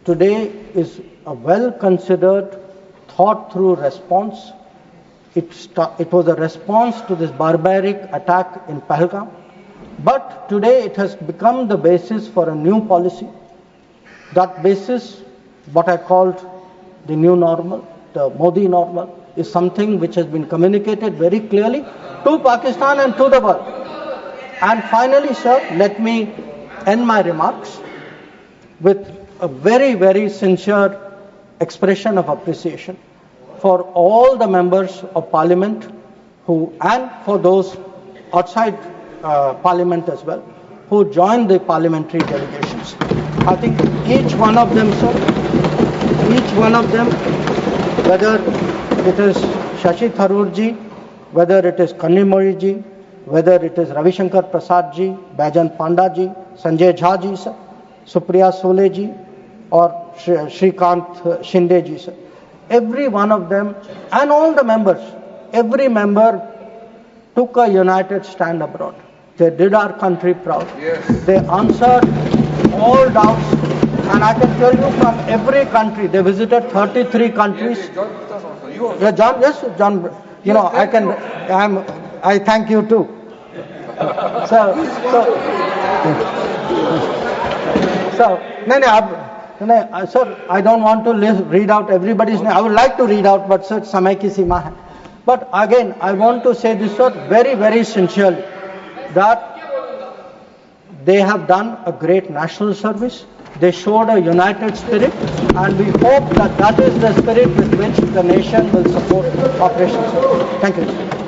today is a well-considered, thought-through response. It was a response to this barbaric attack in Pahalgam. But today it has become the basis for a new policy. That basis, what I called the new normal, the Modi normal, is something which has been communicated very clearly to Pakistan and to the world. And finally, sir, let me end my remarks with a very, very sincere expression of appreciation for all the members of Parliament and for those outside Parliament as well, who joined the parliamentary delegations. I think each one of them, sir, whether it is Shashi Tharoor ji, whether it is Kanimozhi ji, whether it is Ravi Shankar Prasad ji, Baijan Panda ji, Sanjay Jha ji, sir, Supriya Sole ji, or Shrikant Shinde ji, sir. Every one of them and all the members, every member took a united stand abroad. They did our country proud. Yes. They answered all doubts. And I can tell you from every country, they visited 33 countries. Yeah, John, yes, John, you know, I thank you too. So, sir, I don't want to read out everybody's name. I would like to read out, but sir, samay ki seema hai. But again, I want to say this, sir, very, very sincerely, that they have done a great national service. They showed a united spirit, and we hope that that is the spirit with which the nation will support Operation Sindhur. Thank you.